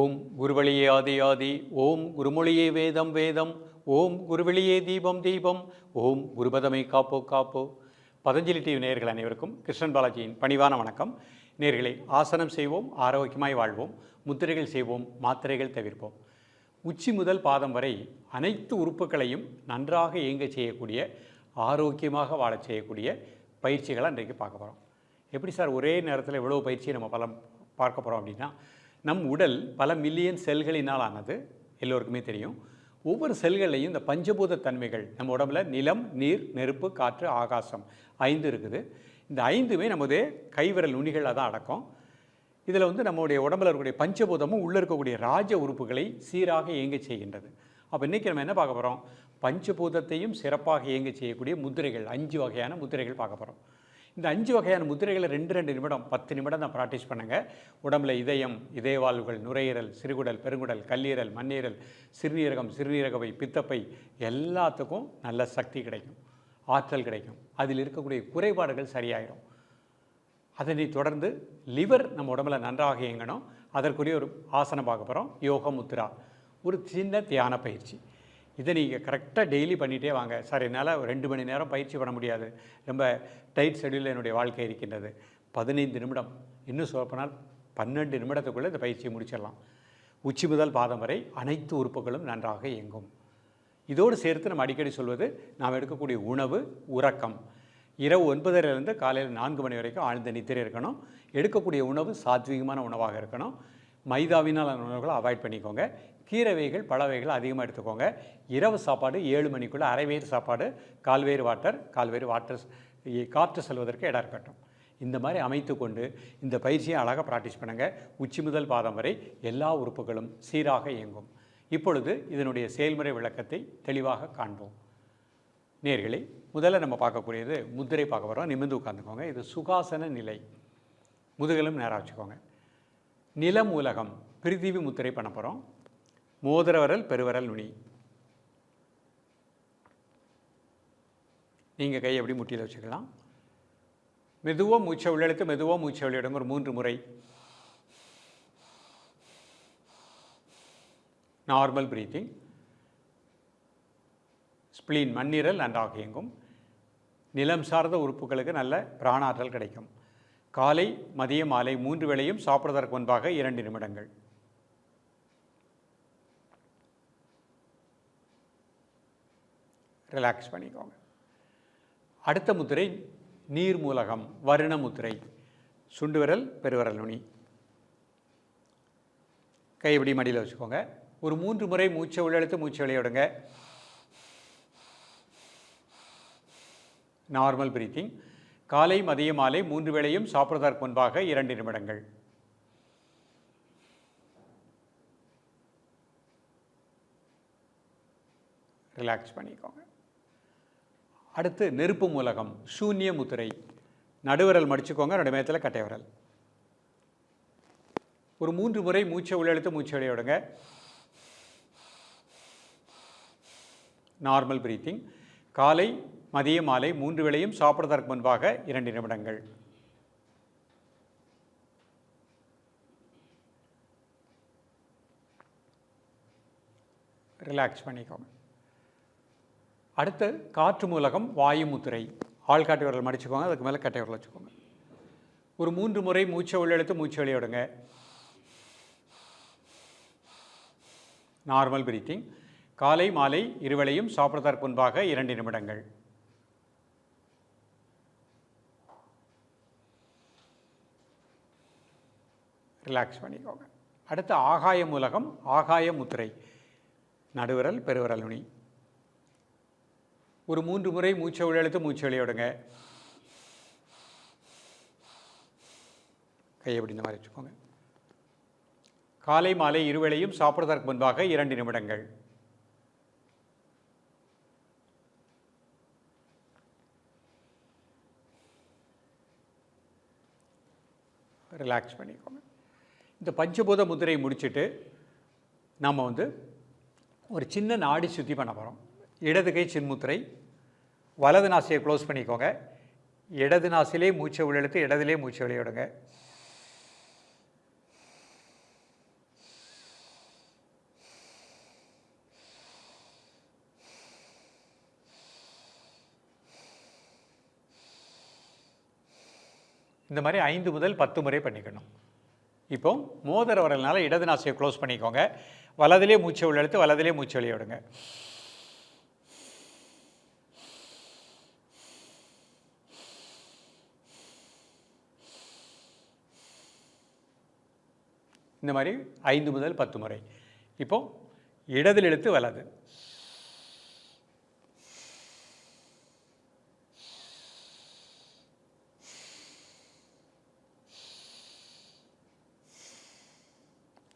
ஓம் குருவழியே ஆதி ஆதி, ஓம் குருமொழியே வேதம் வேதம், ஓம் குருவெளியே தீபம் தீபம், ஓம் குருபதமை காப்போ காப்போ. பதஞ்சலி டிவி நேயர்கள் அனைவருக்கும் கிருஷ்ணன் பாலாஜியின் பணிவான வணக்கம். நேயர்களை, ஆசனம் செய்வோம், ஆரோக்கியமாய் வாழ்வோம், முத்திரைகள் செய்வோம், மாத்திரைகள் தவிர்ப்போம். உச்சி முதல் பாதம் வரை அனைத்து உறுப்புகளையும் நன்றாக இயங்க செய்யக்கூடிய, ஆரோக்கியமாக வாழச் செய்யக்கூடிய பயிற்சிகளை இன்றைக்கு பார்க்க போகிறோம். எப்படி சார் ஒரே நேரத்தில் இவ்வளோ பயிற்சியை நம்ம பார்க்க போகிறோம் அப்படின்னா, நம் உடல் பல மில்லியன் செல்களினால் ஆனது, எல்லோருக்குமே தெரியும். ஒவ்வொரு செல்களையும் இந்த பஞ்சபூத தன்மைகள் நம்ம உடம்புல நிலம், நீர், நெருப்பு, காற்று, ஆகாசம் 5 இருக்குது. இந்த 5மே நமது கைவிரல் நுனிகளில் தான் அடக்கம். இதில் நம்மளுடைய உடம்புல இருக்கக்கூடிய பஞ்சபூதமும் உள்ளே இருக்கக்கூடிய ராஜ உறுப்புகளை சீராக இயங்க செய்கின்றது. அப்போ இன்றைக்கி நம்ம என்ன பார்க்க போகிறோம்? பஞ்சபூதத்தையும் சிறப்பாக இயங்க செய்யக்கூடிய முத்திரைகள், 5 வகையான முத்திரைகள் பார்க்க போகிறோம். இந்த 5 வகையான முத்திரைகளை 2 நிமிடம் 10 நிமிடம் தான் ப்ராக்டிஸ் பண்ணுங்கள். உடம்புல இதயம், இதயவால்வுகள், நுரையீரல், சிறுகுடல், பெருங்குடல், கல்லீரல், மண்ணீரல், சிறுநீரகம், சிறுநீரகப்பை, பித்தப்பை எல்லாத்துக்கும் நல்ல சக்தி கிடைக்கும், ஆற்றல் கிடைக்கும். அதில் இருக்கக்கூடிய குறைபாடுகள் சரியாயிடும். அதனை தொடர்ந்து லிவர் நம்ம உடம்புல நன்றாக இயங்கணும். அதற்குரிய ஒரு ஆசனம் பார்க்க போகிறோம். யோக முத்ரா, ஒரு சின்ன தியான பயிற்சி. இதை நீங்கள் கரெக்டாக டெய்லி பண்ணிகிட்டே வாங்க. சார், என்னால் 2 மணி நேரம் பயிற்சி பண்ண முடியாது, ரொம்ப டைட் ஷெடியூலில் என்னுடைய வாழ்க்கை இருக்கின்றது. 15 நிமிடம், இன்னும் சொல்லப்போனால் 12 நிமிடத்துக்குள்ளே இந்த பயிற்சியை முடிச்சிடலாம். உச்சி முதல் பாதம் வரை அனைத்து உறுப்புகளும் நன்றாக இயங்கும். இதோடு சேர்த்து நம்ம அடிக்கடி சொல்வது, நாம் எடுக்கக்கூடிய உணவு, உறக்கம். இரவு 9:30 காலையில் 4 மணி வரைக்கும் ஆழ்ந்த நித்திரை இருக்கணும். எடுக்கக்கூடிய உணவு சாத்வீகமான உணவாக இருக்கணும். மைதாவினால் உணவுகளை அவாய்ட் பண்ணிக்கோங்க. கீரை வகைகள், பழ வகைகள் அதிகமாக எடுத்துக்கோங்க. இரவு சாப்பாடு 7 மணிக்குள்ளே அரைவேறு சாப்பாடு, கால்வேறு வாட்டர் காற்று செல்வதற்கு இடம் இருக்கட்டும். இந்த மாதிரி அமைத்து கொண்டு இந்த பயிற்சியை அழகாக ப்ராக்டிஸ் பண்ணுங்கள். உச்சி முதல் பாதம் வரை எல்லா உறுப்புகளும் சீராக இயங்கும். இப்பொழுது இதனுடைய செயல்முறை விளக்கத்தை தெளிவாக காண்போம். நேயர்களே, முதல்ல நம்ம பார்க்கக்கூடியது முத்திரை பார்க்க போகிறோம். நிமிர்ந்து உட்காந்துக்கோங்க. இது சுகாசன நிலை. முதுகலும் நேராக வச்சுக்கோங்க. நிலமூலகம் பிரிதிவி முத்திரை பண்ண போகிறோம். மோதிர விரல், பெருவிரல் நுனி. நீங்கள் கையை எப்படி முட்டியில் வச்சுக்கலாம். மெதுவாக மூச்சை உள்ளெடுத்து மெதுவாக மூச்சை வெளியிடுங்க. ஒரு 3 முறை. Normal breathing. ஸ்பிளீன், மண்ணீரல் நன்றாக இயங்கும். நிலம் சார்ந்த உறுப்புகளுக்கு நல்ல பிராணாற்றல் கிடைக்கும். காலை, மதியம், மாலை 3 வேளையும் சாப்பிடுவதற்கு முன்பாக 2 நிமிடங்கள். ரிலாக்ஸ் பண்ணிக்கோங்க. அடுத்த முத்திரை நீர் மூலகம், வருண முத்திரை. சுண்டு விரல், பெருவிரல் நுனி. கை இப்படி மடியில் வச்சுக்கோங்க. ஒரு 3 முறை மூச்சை உள்ளெழுத்து மூச்சை வெளியிடுங்க. Normal breathing. காலை, மதியம், மாலை 3 வேளையும் சாப்பிடுவதற்கு முன்பாக 2 நிமிடங்கள். ரிலாக்ஸ் பண்ணிக்கோங்க. அடுத்து நெருப்பு மூலகம், சூன்ய முத்திரை. நடுவிரல் மடிச்சுக்கோங்க, நடுமையத்தில் கட்டை விரல். ஒரு 3 முறை மூச்சை உள்ளெழுத்து மூச்சை வெளியிடுங்க. Normal breathing. காலை, மதியம், மாலை 3 வேளையும் சாப்பிடுவதற்கு முன்பாக 2 நிமிடங்கள். ரிலாக்ஸ் பண்ணிக்கோங்க. அடுத்து காற்று மூலகம், வாயு முத்திரை. ஆள்காட்டு விரல் மடிச்சுக்கோங்க, அதுக்கு மேலே கட்டை விரல் வச்சுக்கோங்க. ஒரு 3 முறை மூச்சை உள்ளெழுத்து மூச்சை வெளியிடுங்க. Normal breathing. காலை, மாலை இருவேளையும் சாப்பிடுவதற்கு முன்பாக 2 நிமிடங்கள். ரிலாக்ஸ் பண்ணிக்கோங்க. அடுத்து ஆகாய மூலகம், ஆகாய முத்திரை. நடுவிரல், பெருவிரல் நுனி. ஒரு 3 முறை மூச்சை உள்ளெழுத்து மூச்சை வெளியிடுங்க. கையை இப்படி இந்த மாதிரி வச்சுக்கோங்க. காலை, மாலை இருவேளையும் சாப்பிடுவதற்கு முன்பாக 2 நிமிடங்கள். ரிலாக்ஸ் பண்ணிக்கோங்க. இந்த பஞ்சபூத முத்திரையை முடிச்சுட்டு நாம் ஒரு சின்ன நாடி சுத்தி பண்ண போகிறோம். இடது கை சின்முத்திரை. வலது நாசியை க்ளோஸ் பண்ணிக்கோங்க. இடது நாசிலே மூச்சை உள்ளெழுத்து இடதிலே மூச்சை வெளியிடுங்க. இந்த மாதிரி 5 முதல் 10 முறை பண்ணிக்கணும். இப்போ மோதிர விரல்னால இடது நாசியை க்ளோஸ் பண்ணிக்கோங்க. வலதிலே மூச்சை உள்ளெழுத்து வலதிலே மூச்சு வெளியே விடுங்க. இந்த மாதிரி 5 முதல் 10 முறை. இப்போ இடதில் இழுத்து வலது.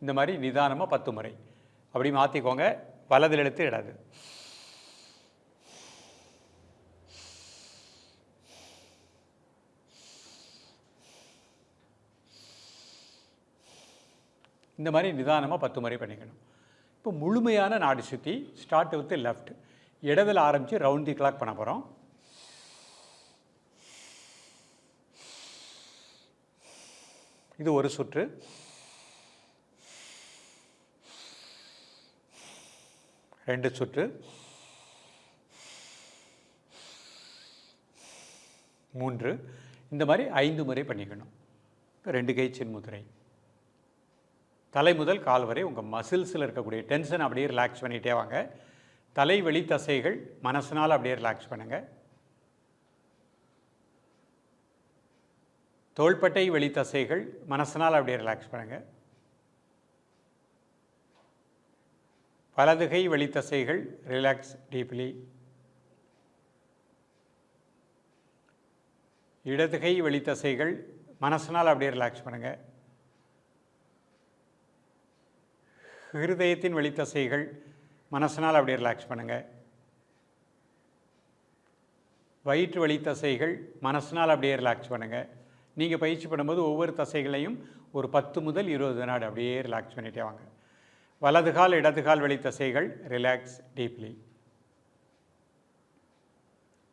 இந்த மாதிரி நிதானமாக 10 முறை அப்படி மாற்றிக்கோங்க. வலதில் இழுத்து இடது. இந்த மாதிரி நிதானமாக 10 முறை பண்ணிக்கணும். இப்போ முழுமையான நாடி சுற்றி ஸ்டார்ட் வித் லெஃப்ட். இடதில் ஆரம்பித்து ரவுண்ட் தி கிளாக் பண்ண போகிறோம். இது ஒரு சுற்று. ரெண்டு சுற்று. 3. இந்த மாதிரி 5 முறை பண்ணிக்கணும். இப்போ 2 கை சின் முதிரை. தலை முதல் கால் வரை உங்கள் மசில்ஸில் இருக்கக்கூடிய டென்ஷன் அப்படியே ரிலாக்ஸ் பண்ணிகிட்டே வாங்க. தலை வெளி தசைகள் மனசினால் அப்படியே ரிலாக்ஸ் பண்ணுங்கள். தோள்பட்டை வெளி தசைகள் மனசினால் அப்படியே ரிலாக்ஸ் பண்ணுங்கள். வலதுகை வெளி தசைகள் ரிலாக்ஸ் டீப்லி. இடதுகை வெளி தசைகள் மனசினால் அப்படியே ரிலாக்ஸ் பண்ணுங்கள். ஹிருதயத்தின் வெளித்தசைகள் மனசினால் அப்படியே ரிலாக்ஸ் பண்ணுங்கள். வயிற்று வெளித்தசைகள் மனசினால் அப்படியே ரிலாக்ஸ் பண்ணுங்கள். நீங்கள் பயிற்சி பண்ணும்போது ஒவ்வொரு தசைகளையும் ஒரு 10 முதல் 20 வினாடி அப்படியே ரிலாக்ஸ் பண்ணிகிட்டே வாங்க. வலது கால் இடது கால் வெளித்தசைகள் ரிலாக்ஸ் டீப்லி.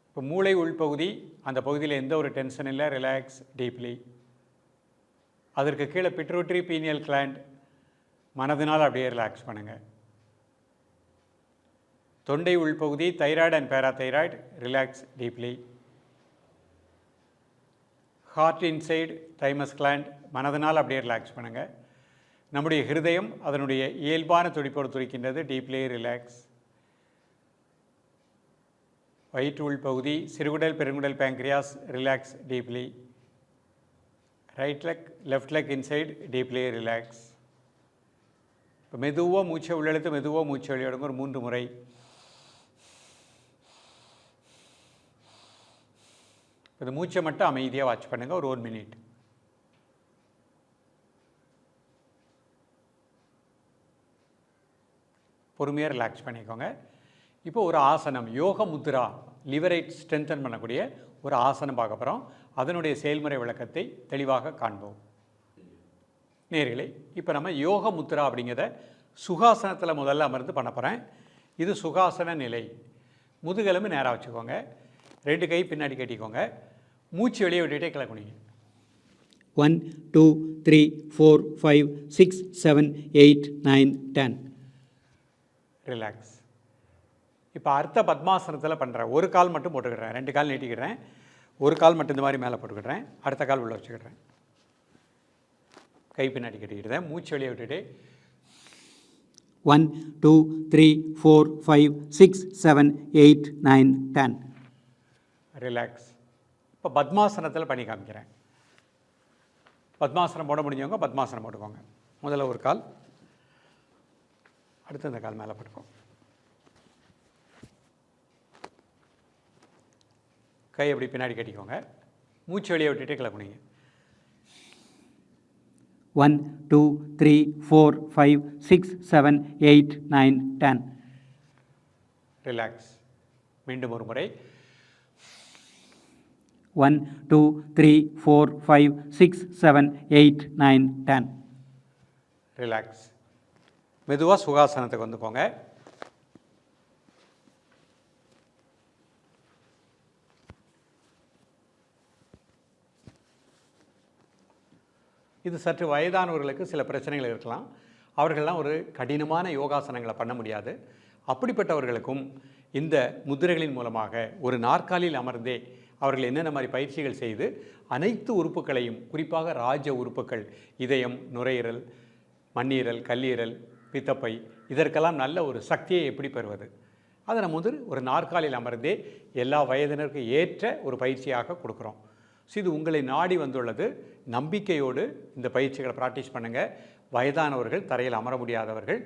இப்போ மூளை உள்பகுதி, அந்த பகுதியில் எந்த ஒரு டென்ஷன் இல்லை, ரிலாக்ஸ் டீப்லி. அதற்கு கீழே பிட்ரூட்ரி பீனியல் கிளாண்ட் மனதினால் அப்படியே ரிலாக்ஸ் பண்ணுங்கள். தொண்டை உள்பகுதி thyroid and parathyroid relax deeply. Heart inside thymus gland மனதினால் அப்படியே ரிலாக்ஸ் பண்ணுங்கள். நம்முடைய ஹிருதயம் அதனுடைய இயல்பான துடிப்போடு துடிக்கின்றது, டீப்லி ரிலாக்ஸ். வயிற்று உள்பகுதி சிறுகுடல் பெருங்குடல் pancreas relax deeply. Right leg left leg inside deeply relax. இப்போ மெதுவாக மூச்சை உள்ளெழுத்து மெதுவாக மூச்சை வெளியிடுங்க. ஒரு 3 முறை. இந்த மூச்சை மட்டும் அமைதியாக வாட்ச் பண்ணுங்கள் ஒரு 1 மினிட். பொறுமையாக ரிலாக்ஸ் பண்ணிக்கோங்க. இப்போ ஒரு ஆசனம், யோக முத்ரா, லிவரை ஸ்ட்ரென்தன் பண்ணக்கூடிய ஒரு ஆசனம் பார்க்க போகிறோம். அதனுடைய செயல்முறை விளக்கத்தை தெளிவாக காண்போம். நேர்களே, இப்போ நம்ம யோக முத்ரா அப்படிங்கிறத சுகாசனத்தில் முதல்ல அமர்ந்து பண்ண போகிறேன். இது சுகாசன நிலை. முதுகெலும்பு நேராக வச்சுக்கோங்க. 2 கை பின்னாடி கட்டிக்கோங்க. மூச்சு வெளியே விட்டுகிட்டே கிளக்குனிங்க. 1 2 3 4 5 6 7 8 9 10. ரிலாக்ஸ். இப்போ அர்த்த பத்மாசனத்தில் பண்ணுறேன். ஒரு கால் மட்டும் போட்டுக்கிடுறேன். 2 கால் நீட்டிக்கிடுறேன். ஒரு கால் மட்டும் இந்த மாதிரி மேலே போட்டுக்கிடுறேன். அடுத்த கால் உள்ள வச்சுக்கிடுறேன். கை பின்னாடி கட்டிக்கிட்டேன். மூச்சு வெளியே விட்டுட்டு 1 2 3 4 5 6 7 8 9 10. ரிலாக்ஸ். இப்போ பத்மாசனத்தில் பண்ணி காமிக்கிறேன். பத்மாசனம் போட முடிஞ்சவங்க பத்மாசனம் போட்டுக்கோங்க. முதல்ல ஒரு கால், அடுத்து இந்த கால் மேலே போட்டுக்கோங்க. கை அப்படி பின்னாடி கட்டிக்கோங்க. மூச்சு வெளியே விட்டுட்டு கிளக்குனிங்க. 1 2 3 4 5 6 7 8 9 10. ரிலாக்ஸ். மீண்டும் ஒரு முறை. 1 2 3 4 5 6 7 8 9 10. ரிலாக்ஸ். மெதுவாக சுகாசனத்துக்கு வந்துக்கோங்க. இது சற்று வயதானவர்களுக்கு சில பிரச்சனைகள் இருக்கலாம். அவர்கள்லாம் ஒரு கடினமான யோகாசனங்களை பண்ண முடியாது. அப்படிப்பட்டவர்களுக்கும் இந்த முதிரைகளின் மூலமாக ஒரு நாற்காலியில் அமர்ந்தே அவர்கள் என்னென்ன மாதிரி பயிற்சிகள் செய்து அனைத்து உறுப்புகளையும், குறிப்பாக ராஜ உறுப்புகள், இதயம், நுரையீரல், மண்ணீரல், கல்லீரல், பித்தப்பை, இதற்கெல்லாம் நல்ல ஒரு சக்தியை எப்படி பெறுவது, அதை நம்ம ஒரு நாற்காலியில் அமர்ந்தே எல்லா வயதினருக்கும் ஏற்ற ஒரு பயிற்சியாக கொடுக்குறோம். ஸோ இது உங்களை நாடி வந்துள்ளது. நம்பிக்கையோடு இந்த பயிற்சிகளை ப்ராக்டிஸ் பண்ணுங்கள். வயதானவர்கள், தரையில் அமர முடியாதவர்கள்,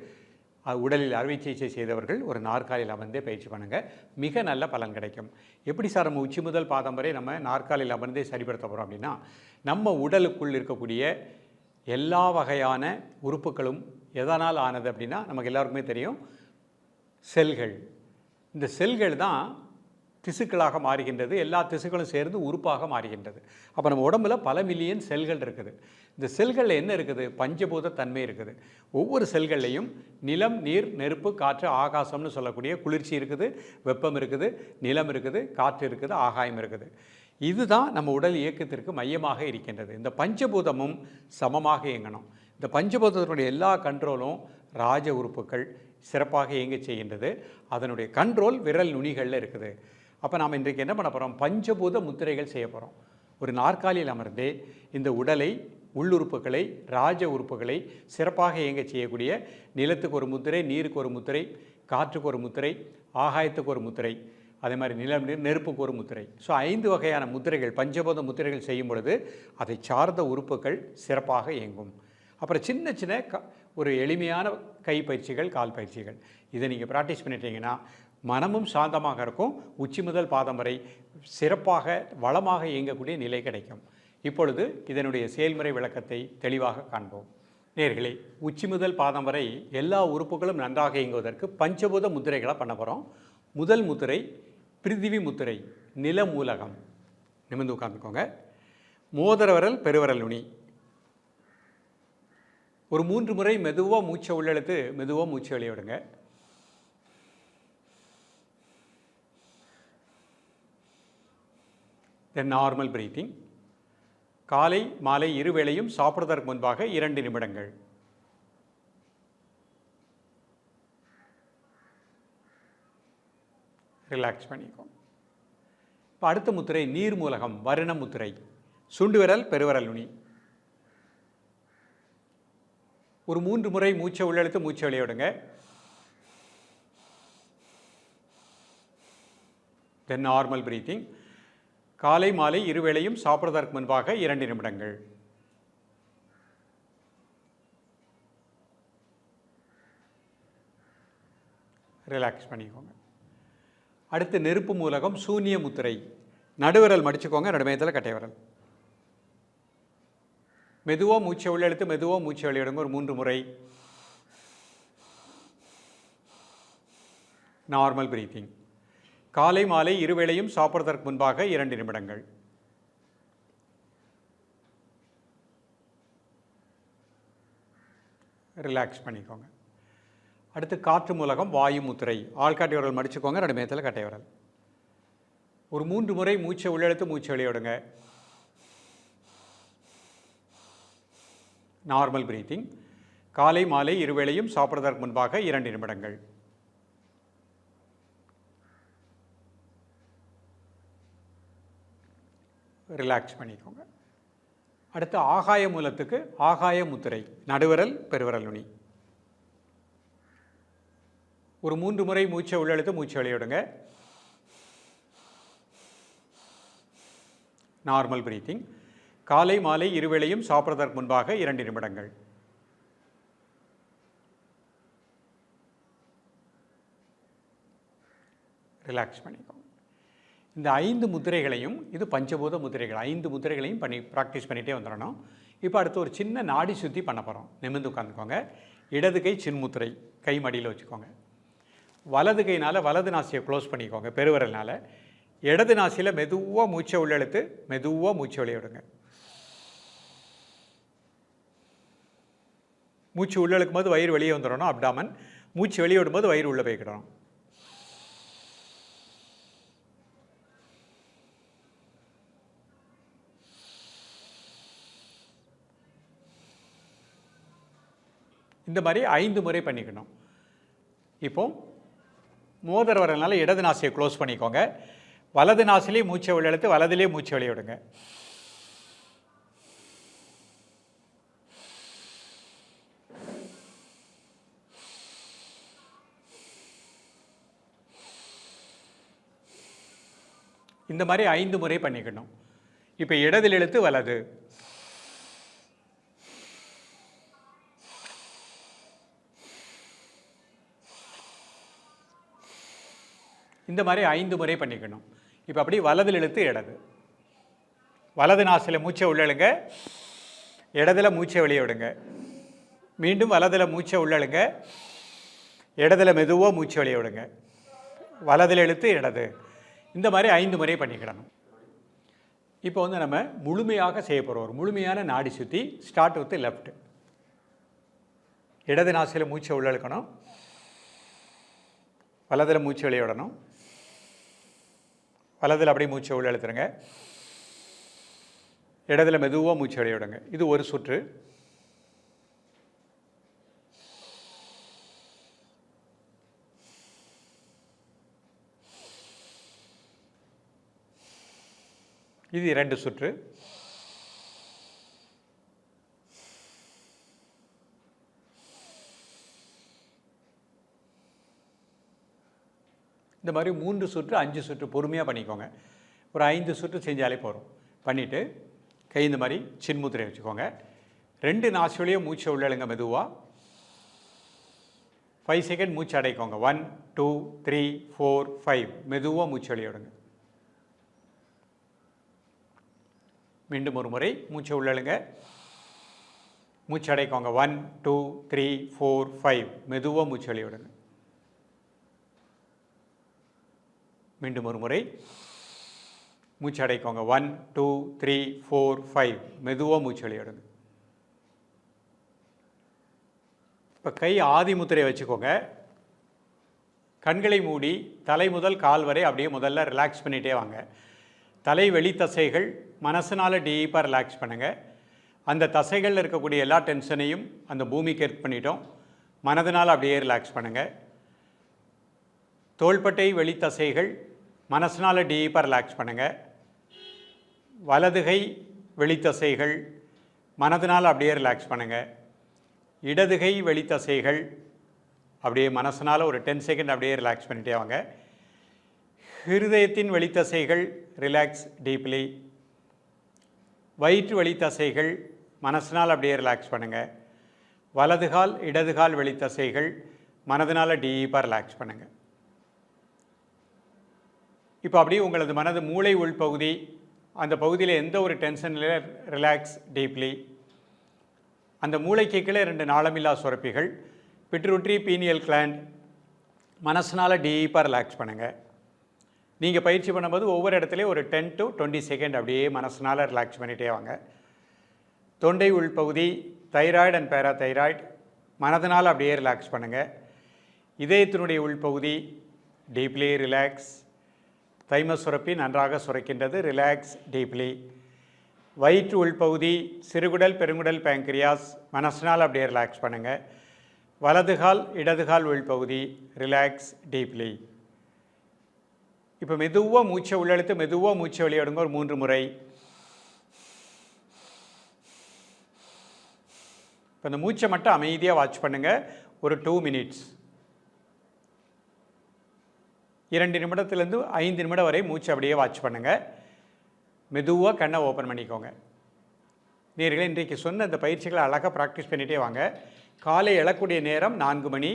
உடலில் அறுவை சிகிச்சை செய்தவர்கள் ஒரு நாற்காலியில் அமர்ந்தே பயிற்சி பண்ணுங்கள். மிக நல்ல பலன் கிடைக்கும். எப்படி சார் நம்ம உச்சி முதல் பாதம் வரை நம்ம நாற்காலியில் அமர்ந்தே சரிப்படுத்த போகிறோம் அப்படின்னா, நம்ம உடலுக்குள் இருக்கக்கூடிய எல்லா வகையான உறுப்புகளும் எதனால் ஆனது அப்படின்னா நமக்கு எல்லாருக்குமே தெரியும், செல்கள். இந்த செல்கள் தான் திசுக்களாக மாறுகின்றது. எல்லா திசுக்களும் சேர்ந்து உறுப்பாக மாறுகின்றது. அப்போ நம்ம உடம்புல பல மில்லியன் செல்கள் இருக்குது. இந்த செல்களில் என்ன இருக்குது? பஞ்சபூத தன்மை இருக்குது. ஒவ்வொரு செல்கள்லையும் நிலம், நீர், நெருப்பு, காற்று, ஆகாசம்னு சொல்லக்கூடிய குளிர்ச்சி இருக்குது, வெப்பம் இருக்குது, நிலம் இருக்குது, காற்று இருக்குது, ஆகாயம் இருக்குது. இதுதான் நம்ம உடல் இயக்கத்திற்கு மையமாக இருக்கின்றது. இந்த பஞ்சபூதமும் சமமாக இயங்கணும். இந்த பஞ்சபூதத்தினுடைய எல்லா கண்ட்ரோலும் ராஜ உறுப்புகள் சிறப்பாக இயங்க செய்கின்றது. அதனுடைய கண்ட்ரோல் விரல் நுனிகளில் இருக்குது. அப்போ நாம் இன்றைக்கு என்ன பண்ண போகிறோம்? பஞ்சபூத முத்திரைகள் செய்ய போகிறோம். ஒரு நாற்காலியில் அமர்ந்தே இந்த உடலை, உள்ளுறுப்புகளை, ராஜ உறுப்புகளை சிறப்பாக இயங்க செய்யக்கூடிய நிலத்துக்கு ஒரு முத்திரை, நீருக்கு ஒரு முத்திரை, காற்றுக்கு ஒரு முத்திரை, ஆகாயத்துக்கு ஒரு முத்திரை, அதே மாதிரி நிலம், நீர், நெருப்புக்கு ஒரு முத்திரை. ஸோ 5 வகையான முத்திரைகள், பஞ்சபூத முத்திரைகள் செய்யும் பொழுது அதை சார்ந்த உறுப்புகள் சிறப்பாக இயங்கும். அப்புறம் சின்ன சின்ன ஒரு எளிமையான கை பயிற்சிகள், கால் பயிற்சிகள், இதை நீங்கள் ப்ராக்டிஸ் பண்ணிட்டீங்கன்னா மனமும் சாந்தமாக இருக்கும். உச்சி முதல் பாதம் வரை சிறப்பாக வளமாக இயங்கக்கூடிய நிலை கிடைக்கும். இப்பொழுது இதனுடைய செயல்முறை விளக்கத்தை தெளிவாக காண்போம். நேயர்களே, உச்சி முதல் பாதம் வரை எல்லா உறுப்புகளும் நன்றாக இயங்குவதற்கு பஞ்சபூத முத்திரைகளை பண்ண போகிறோம். முதல் முத்திரை பிரிதிவி முத்திரை, நில மூலகம். நிமிர்ந்து உட்கார்ந்துக்கோங்க. மோதிர விரல், பெருவிரல் நுனி. ஒரு 3 முறை மெதுவாக மூச்சை உள்ளெழுத்து மெதுவாக மூச்சை வெளியே விடுங்க. தென் நார்மல் பிரீத்திங். காலை மாலை இருவேளையும் சாப்பிடுவதற்கு முன்பாக 2 நிமிடங்கள். ரிலாக்ஸ் பண்ணிக்கோங்க. இப்போ அடுத்த முத்திரை நீர் மூலகம், வருண முத்திரை. சுண்டு விரல், பெருவிரல் நுனி. ஒரு 3 முறை மூச்சை உள்ளெழுத்து மூச்சை வெளியே விடுங்க. தென் நார்மல் பிரீத்திங். காலை மாலை இருவேளையும் சாப்பிடுவதற்கு முன்பாக 2 நிமிடங்கள். ரிலாக்ஸ் பண்ணிக்கோங்க. அடுத்து நெருப்பு மூலகம், சூன்ய முத்திரை. நடுவிரல் மடிச்சுக்கோங்க, நடுமையத்தில் கட்டை விரல். மெதுவாக மூச்சை உள்ளெழுத்து மெதுவாக மூச்சை வெளியிடுங்க. ஒரு 3 முறை. Normal breathing. காலை மாலை இருவேளையும் சாப்பிடுவதற்கு முன்பாக 2 நிமிடங்கள். ரிலாக்ஸ் பண்ணிக்கோங்க. அடுத்து காற்று மூலகம், வாயு முத்திரை. ஆள்காட்டி விரல் மடிச்சுக்கோங்க, நடுமையத்தில் கட்டை விரல். ஒரு 3 முறை மூச்சை உள்ளெழுத்து மூச்சை வெளியிடுங்க. Normal breathing. காலை மாலை இருவேளையும் சாப்பிடுவதற்கு முன்பாக 2 நிமிடங்கள். ரிலாக்ஸ் பண்ணிக்கோங்க. அடுத்து ஆகாய மூலத்துக்கு ஆகாய முத்திரை. நடுவிரல், பெருவிரல் நுனி. ஒரு 3 முறை மூச்சை உள்ளெழுத்து மூச்சை வெளியிடுங்க. Normal breathing. காலை மாலை இருவேளையும் சாப்பிடுவதற்கு முன்பாக 2 நிமிடங்கள். ரிலாக்ஸ் பண்ணிக்கோங்க. இந்த 5 முத்திரைகளையும், இது பஞ்சபூத முத்திரைகள், 5 முத்திரைகளையும் ப்ராக்டிஸ் பண்ணிகிட்டே வந்துடணும். இப்போ அடுத்து ஒரு சின்ன நாடி சுற்றி பண்ண போகிறோம். நிமிர்ந்து உட்காந்துக்கோங்க. இடது கை சின்முத்திரை, கை மடியில் வச்சுக்கோங்க. வலது கைனால் வலது நாசியை க்ளோஸ் பண்ணிக்கோங்க, பெருவிரல்னால். இடது நாசியில் மெதுவாக மூச்சை உள்ளெழுத்து மெதுவாக மூச்சை வெளியிடுங்க. மூச்சு உள்ளெழுக்கும் போது வயிறு வெளியே வந்துடணும், அப்டாமன். மூச்சு வெளியே விடும்போது வயிறு உள்ளே போய்க்கிடணும். இந்த மாதிரி 5 முறை பண்ணிக்கணும். இப்போ மோதிர வரனால இடது நாசியை க்ளோஸ் பண்ணிக்கோங்க. வலது நாசிலே மூச்சை உள்ளெழுத்து வலதிலே மூச்சை வெளியே விடுங்க. இந்த மாதிரி 5 முறை பண்ணிக்கணும். இப்போ இடதில் இழுத்து வலது, இந்த மாதிரி 5 முறை பண்ணிக்கணும். இப்போ அப்படி வலதில் இழுத்து இடது, வலது நாசில் மூச்சை உள்ளழுங்க, இடதில் மூச்சை வெளியே விடுங்க. மீண்டும் வலதில் மூச்சை உள்ளழுங்க, இடதில் மெதுவாக மூச்சை வெளியே விடுங்க. வலதில் இழுத்து இடது, இந்த மாதிரி 5 முறை பண்ணிக்கிடணும். இப்போ வந்து நம்ம முழுமையாக செய்ய போகிறோம். ஒரு முழுமையான நாடி சுற்றி. Start with left. இடது நாசியில் மூச்சை உள்ளழுக்கணும், வலதில் மூச்சு வெளியே விடணும், வலதில் அப்படியே மூச்சை உள்ள இழுத்துருங்க, இடதில் மெதுவாக மூச்சு வெளியே விடுங்க. இது ஒரு சுற்று. இது 2 சுற்று. இந்த மாதிரி 3 சுற்று 5 சுற்று பொறுமையாக பண்ணிக்கோங்க. ஒரு 5 சுற்று செஞ்சாலே போதும். பண்ணிவிட்டு கை இந்த மாதிரி சின்முத்திரை வச்சுக்கோங்க. 2 நாசிலையும் மூச்சை உள்ளழுங்க மெதுவாக. 5 செகண்ட் மூச்சு அடைக்கோங்க. 1 2 3 4 5 மெதுவாக மூச்சு வெளியே விடுங்க. மீண்டும் ஒரு முறை மூச்சை உள்ளழுங்க, மூச்சு அடைக்கோங்க. 1 2 3 4 5 மெதுவாக மூச்சு வெளியே விடுங்க. மீண்டும் ஒரு முறை மூச்சு அடைக்கோங்க. 1 2 3 4 5 மெதுவாக மூச்சு வெளியே விடுங்க. இப்போ கை ஆதி முத்திரை வச்சுக்கோங்க. கண்களை மூடி தலை முதல் கால் வரை அப்படியே முதல்ல ரிலாக்ஸ் பண்ணிகிட்டே வாங்க. தலை வெளி தசைகள் மனசினால் டீப்பாக ரிலாக்ஸ் பண்ணுங்கள். அந்த தசைகளில் இருக்கக்கூடிய எல்லா டென்ஷனையும் அந்த பூமிக்கு ஏற்ப பண்ணிட்டோம். மனதினால் அப்படியே ரிலாக்ஸ் பண்ணுங்கள். தோள்பட்டை வெளி தசைகள் மனசினால் டீப்பாக ரிலாக்ஸ் பண்ணுங்கள். வலதுகை வெளி தசைகள் மனதினால் அப்படியே ரிலாக்ஸ் பண்ணுங்கள். இடதுகை வெளி தசைகள் அப்படியே மனசினால் ஒரு 10 செகண்ட் அப்படியே ரிலாக்ஸ் பண்ணிட்டே வாங்க. ஹிருதயத்தின் வெளித்தசைகள் ரிலாக்ஸ் டீப்லி. வயிற்று வெளித்தசைகள் மனசினால் அப்படியே ரிலாக்ஸ் பண்ணுங்கள். வலதுகால் இடதுகால் வெளித்தசைகள் மனதினால் டீப்பாக ரிலாக்ஸ் பண்ணுங்கள். இப்போ அப்படியே உங்களது மனது மூளை உள்பகுதி, அந்த பகுதியில் எந்த ஒரு டென்ஷனில் ரிலாக்ஸ் டீப்லி. அந்த மூளைக்கு கீழே 2 நாளமில்லா சுரப்பிகள், பிட்ரூட்ரி பீனியல் கிளாண்ட், மனசினால் டீப்பாக ரிலாக்ஸ் பண்ணுங்கள். நீங்கள் பயிற்சி பண்ணும்போது ஒவ்வொரு இடத்துலையும் ஒரு 10 to 20 செகண்ட் அப்படியே மனசினால் ரிலாக்ஸ் பண்ணிகிட்டே வாங்க. தொண்டை உள்பகுதி, தைராய்டு அண்ட் பேராதைராய்டு மனதினால் அப்படியே ரிலாக்ஸ் பண்ணுங்கள். இதயத்தினுடைய உள்பகுதி டீப்லி ரிலாக்ஸ். தைமஸ் சுரப்பி நன்றாக சுரக்கின்றது, ரிலாக்ஸ் டீப்லி. வயிற்று உள்பகுதி, சிறுகுடல் பெருங்குடல் பேங்க்ரியாஸ் மனசினால் அப்படியே ரிலாக்ஸ் பண்ணுங்கள். வலதுகால் இடதுகால் உள்பகுதி ரிலாக்ஸ் டீப்லி. இப்போ மெதுவாக மூச்சை உள்ளெழுத்து மெதுவாக மூச்சை வெளியிடுங்க. ஒரு 3 முறை. இப்போ அந்த மூச்சை மட்டும் அமைதியாக வாட்ச் பண்ணுங்கள். ஒரு 2 மினிட்ஸ். 2 நிமிடத்துலேருந்து 5 நிமிடம் வரை மூச்சை அப்படியே வாட்ச் பண்ணுங்கள். மெதுவாக கண்ணை ஓப்பன் பண்ணிக்கோங்க. நேர்களே, இன்றைக்கு சொன்ன இந்த பயிற்சிகளை அழகாக ப்ராக்டிஸ் பண்ணிகிட்டே வாங்க. காலை எழக்கூடிய நேரம் 4 மணி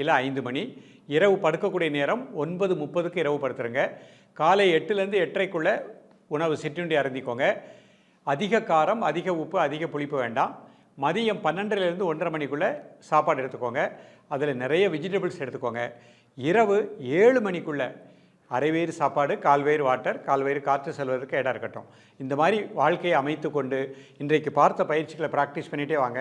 இல்லை 5 மணி. இரவு படுக்கக்கூடிய நேரம் 9:30க்கு இரவு படுத்துருங்க. காலை 8லேருந்து 8:30க்குள்ளே உணவு சிற்றுண்டி அருந்திக்கோங்க. அதிக காரம், அதிக உப்பு, அதிக புளிப்பு வேண்டாம். மதியம் 12லேருந்து 1:30 மணிக்குள்ளே சாப்பாடு எடுத்துக்கோங்க. அதில் நிறைய வெஜிடபிள்ஸ் எடுத்துக்கோங்க. இரவு 7 மணிக்குள்ளே அரைவயிறு சாப்பாடு, கால்வயிறு வாட்டர், கால்வயிறு காற்று செல்வதற்கு இடம் இருக்கட்டும். இந்த மாதிரி வாழ்க்கையை அமைத்து கொண்டு இன்றைக்கு பார்த்த பயிற்சிகளை ப்ராக்டிஸ் பண்ணிகிட்டே வாங்க.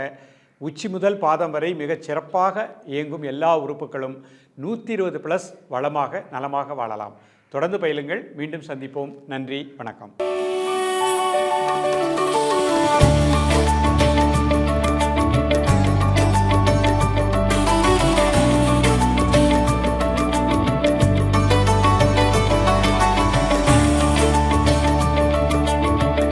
உச்சி முதல் பாதம் வரை மிகச் சிறப்பாக இயங்கும் எல்லா உறுப்புகளும் 120+ வளமாக நலமாக வாழலாம். தொடர்ந்து பயிலுங்கள். மீண்டும் சந்திப்போம். நன்றி, வணக்கம்.